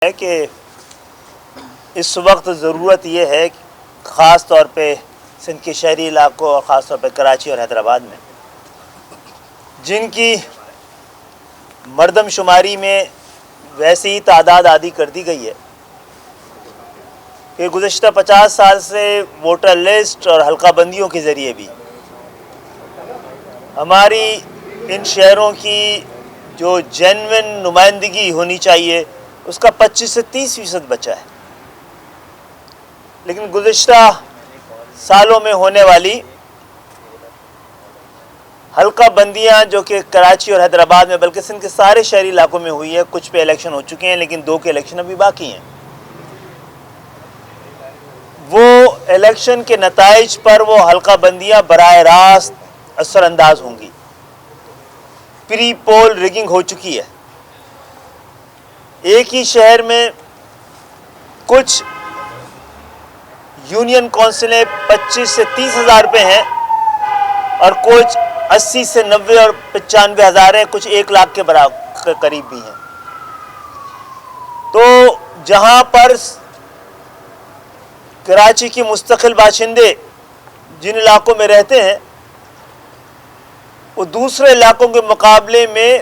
ہے کہ اس وقت ضرورت یہ ہے کہ خاص طور پہ سندھ کے شہری علاقوں اور خاص طور پہ کراچی اور حیدرآباد میں جن کی مردم شماری میں ویسے ہی تعداد عادی کر دی گئی ہے کہ گزشتہ 50 سال سے ووٹر لسٹ اور حلقہ بندیوں کے ذریعے بھی ہماری ان شہروں کی جو جینوئن نمائندگی ہونی چاہیے اس کا 25 سے 30% بچا ہے، لیکن گزشتہ سالوں میں ہونے والی حلقہ بندیاں جو کہ کراچی اور حیدرآباد میں بلکہ سندھ کے سارے شہری علاقوں میں ہوئی ہے، کچھ پہ الیکشن ہو چکے ہیں لیکن 2 کے الیکشن ابھی باقی ہیں، وہ الیکشن کے نتائج پر وہ حلقہ بندیاں براہ راست اثر انداز ہوں گی۔ پری پول ریگنگ ہو چکی ہے، ایک ہی شہر میں کچھ یونین کونسلیں 25 سے 30 ہزار پہ ہیں اور کچھ 80 سے 90 اور 95 ہزار ہیں، کچھ 1 لاکھ کے قریب بھی ہیں۔ تو جہاں پر کراچی کی مستقل باشندے جن علاقوں میں رہتے ہیں وہ دوسرے علاقوں کے مقابلے میں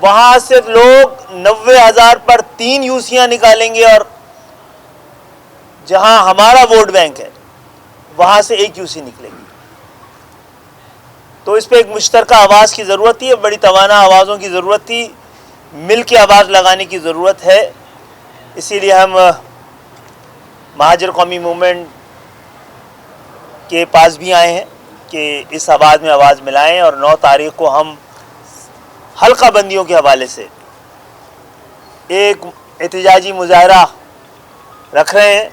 وہاں سے لوگ 90 ہزار پر 3 یوسیاں نکالیں گے اور جہاں ہمارا ووٹ بینک ہے وہاں سے 1 یوسی نکلے گی۔ تو اس پہ ایک مشترکہ آواز کی ضرورت تھی، بڑی توانا آوازوں کی ضرورت تھی، مل کے آواز لگانے کی ضرورت ہے۔ اسی لیے ہم مہاجر قومی موومنٹ کے پاس بھی آئے ہیں کہ اس آواز میں آواز ملائیں، اور 9 تاریخ کو ہم حلقہ بندیوں کے حوالے سے ایک احتجاجی مظاہرہ رکھ رہے ہیں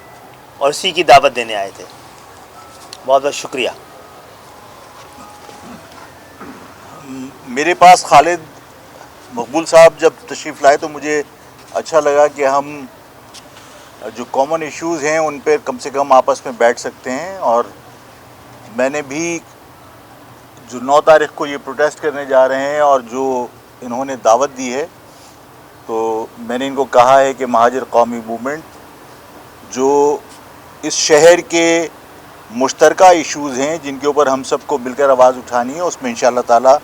اور اسی کی دعوت دینے آئے تھے۔ بہت بہت شکریہ۔ میرے پاس خالد مقبول صاحب جب تشریف لائے تو مجھے اچھا لگا کہ ہم جو کامن ایشوز ہیں ان پہ کم سے کم آپس میں بیٹھ سکتے ہیں، اور میں نے بھی جو 9 تاریخ کو یہ پروٹیسٹ کرنے جا رہے ہیں اور جو انہوں نے دعوت دی ہے، تو میں نے ان کو کہا ہے کہ مہاجر قومی موومنٹ جو اس شہر کے مشترکہ ایشوز ہیں جن کے اوپر ہم سب کو مل کر آواز اٹھانی ہے، اس میں انشاءاللہ تعالی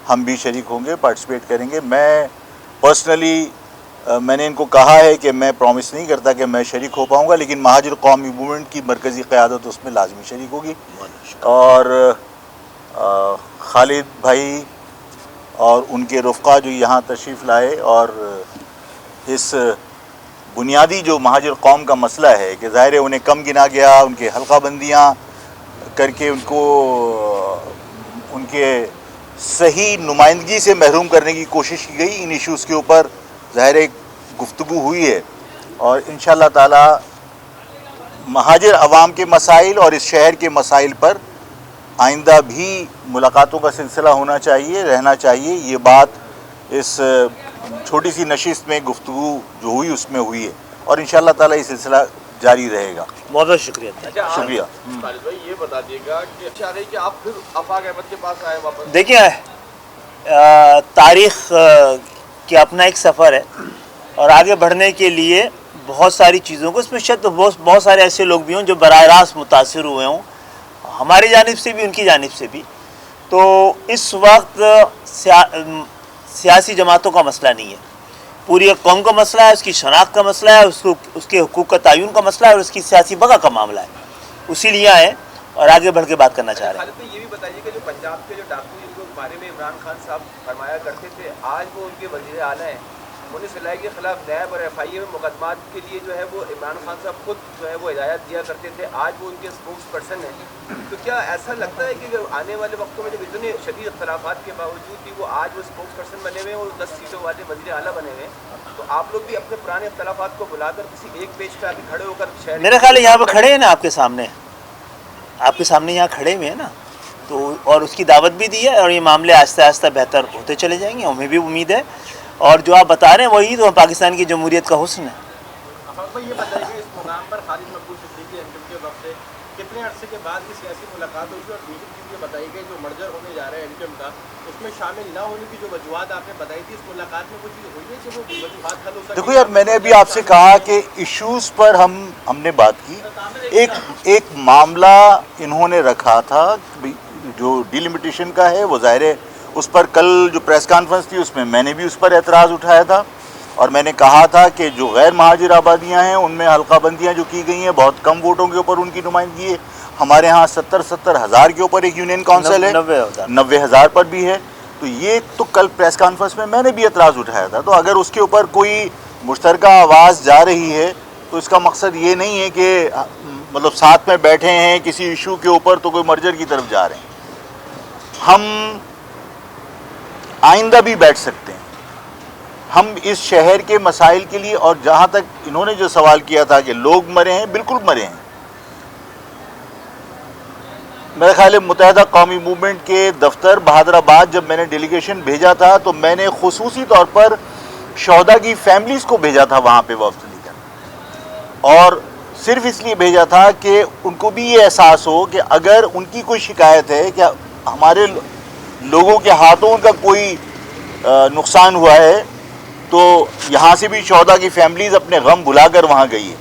ہم بھی شریک ہوں گے، پارٹیسپیٹ کریں گے۔ میں پرسنلی میں نے ان کو کہا ہے کہ میں پرومس نہیں کرتا کہ میں شریک ہو پاؤں گا، لیکن مہاجر قومی موومنٹ کی مرکزی قیادت اس میں لازمی شریک ہوگی، اور خالد بھائی اور ان کے رفقا جو یہاں تشریف لائے اور اس بنیادی جو مہاجر قوم کا مسئلہ ہے کہ ظاہر ہے انہیں کم گنا گیا، ان کے حلقہ بندیاں کر کے ان کو ان کے صحیح نمائندگی سے محروم کرنے کی کوشش کی گئی، ان ایشوز کے اوپر ظاہر ایک گفتگو ہوئی ہے، اور انشاءاللہ تعالی مہاجر عوام کے مسائل اور اس شہر کے مسائل پر آئندہ بھی ملاقاتوں کا سلسلہ ہونا چاہیے، رہنا چاہیے۔ یہ بات اس چھوٹی سی نشست میں گفتگو جو ہوئی اس میں ہوئی ہے، اور انشاءاللہ تعالی یہ سلسلہ جاری رہے گا۔ بہت بہت شکریہ۔ شکریہ۔ خالد بھائی یہ بتا دیے گا کہ آپ پھر آفاق احمد کے پاس آئے واپس؟ دیکھیں تاریخ کا اپنا ایک سفر ہے، اور آگے بڑھنے کے لیے بہت ساری چیزوں کو، اس میں شاید بہت سارے ایسے لوگ بھی ہوں جو براہ راست متاثر ہوئے ہوں، ہماری جانب سے بھی ان کی جانب سے بھی۔ تو اس وقت سیاسی جماعتوں کا مسئلہ نہیں ہے، پوری ایک قوم کا مسئلہ ہے، اس کی شناخت کا مسئلہ ہے، اس کے حقوق کا تعین کا مسئلہ ہے، اور اس کی سیاسی بقا کا معاملہ ہے۔ اسی لیے آئے اور آگے بڑھ کے بات کرنا چاہ رہے ہیں۔ خالد بھائی یہ بھی بتائیے کہ جو پنجاب کے جو ڈاکو جن کے بارے میں عمران خان صاحب فرمایا کرتے تھے، آج وہ ان کے وزیر اعلیٰ ہیں، انہیں فلائی کے خلاف نیب اور ایف آئی اے میں مقدمات کے لیے جو ہے وہ عمران خان صاحب خود جو ہے وہ ہدایت دیا کرتے تھے، آج وہ ان کے اسپوکس پرسن ہیں۔ تو کیا ایسا لگتا ہے کہ آنے والے وقتوں میں جب اتنے شدید اختلافات کے باوجود بھی وہ آج وہ اسپوکس پرسن بنے ہوئے ہیں اور 10 سیٹوں والے وزیر اعلیٰ بنے ہوئے ہیں، تو آپ لوگ بھی اپنے پرانے اختلافات کو بلا کر کسی ایک پیج پہ آگے کھڑے ہو کر شہر، میرے خیال ہے یہاں پہ کھڑے ہیں نا، آپ کے سامنے یہاں کھڑے ہوئے ہیں نا، تو اور اس کی دعوت بھی دی ہے، اور یہ معاملے آہستہ آہستہ بہتر ہوتے چلے جائیں گے، ہمیں بھی امید ہے، اور جو آپ بتا رہے ہیں وہی تو پاکستان کی جمہوریت کا حسن ہے۔ یہ بتائیے کہ اس مقام پر خالد مقبول صدیقی کے وقت سے کتنے عرصے کے بعد یہ سیاسی ملاقات ہوگی اور دوسری چیز یہ بتائی گئی جو مرجر ہونے جا رہا ہے MKM کا اس میں شامل نہ ہونے کی جو وجوہات آپ نے بتائی تھی اس ملاقات میں کچھ چیز ہوئی ہے کہ وہ وجوہات حل ہو سکتی؟ دیکھو یار، میں نے ابھی آپ سے کہا کہ ایشوز پر ہم نے بات کی. ایک معاملہ انہوں نے رکھا تھا جو ڈیلیمیٹیشن کا ہے، وہ ظاہر ہے اس پر کل جو پریس کانفرنس تھی اس میں میں نے بھی اس پر اعتراض اٹھایا تھا، اور میں نے کہا تھا کہ جو غیر مہاجر آبادیاں ہیں ان میں حلقہ بندیاں جو کی گئی ہیں بہت کم ووٹوں کے اوپر ان کی نمائندگی ہے. ہمارے ہاں 70,000 کے اوپر ایک یونین کونسل ہے، 90,000 پر بھی ہے. تو یہ تو کل پریس کانفرنس میں نے بھی اعتراض اٹھایا تھا. تو اگر اس کے اوپر کوئی مشترکہ آواز جا رہی ہے تو اس کا مقصد یہ نہیں ہے کہ مطلب ساتھ میں بیٹھے ہیں کسی ایشو کے اوپر تو کوئی مرجر کی طرف جا رہے ہیں. ہم آئندہ بھی بیٹھ سکتے ہیں. ہم اس شہر کے مسائل کے لیے، اور جہاں تک انہوں نے جو سوال کیا تھا کہ لوگ مرے ہیں، بالکل مرے ہیں. میرا خیال ہے متحدہ قومی موومنٹ کے دفتر بہادر آباد جب میں نے ڈیلیگیشن بھیجا تھا تو میں نے خصوصی طور پر شہداء کی فیملیز کو بھیجا تھا وہاں پہ وفد لے کر، اور صرف اس لیے بھیجا تھا کہ ان کو بھی یہ احساس ہو کہ اگر ان کی کوئی شکایت ہے کہ ہمارے لوگوں کے ہاتھوں ان کا کوئی نقصان ہوا ہے تو یہاں سے بھی شہداء کی فیملیز اپنے غم بھلا کر وہاں گئی ہے.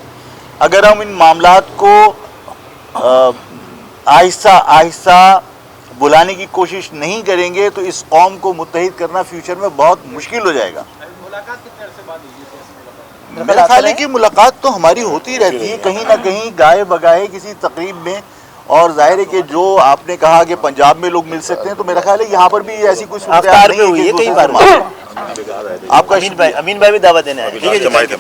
اگر ہم ان معاملات کو آہستہ آہستہ بلانے کی کوشش نہیں کریں گے تو اس قوم کو متحد کرنا فیوچر میں بہت مشکل ہو جائے گا. ملاقات کتنے عرصے بعد ہوئی ہے سیاسی ملاقات؟ میرا خیال ہے کہ ملاقات تو ہماری ہوتی رہتی ہے کہیں نہ کہیں گائے بگائے کسی تقریب میں، اور ظاہر ہے کہ جو آپ نے کہا کہ پنجاب میں لوگ مل سکتے ہیں تو میرا خیال ہے یہاں پر بھی ایسی کوئی افطار میں ہوئی ہے کئی بار. آپ کا امین بھائی بھی دعوت دینے آئے. جماعت ہے.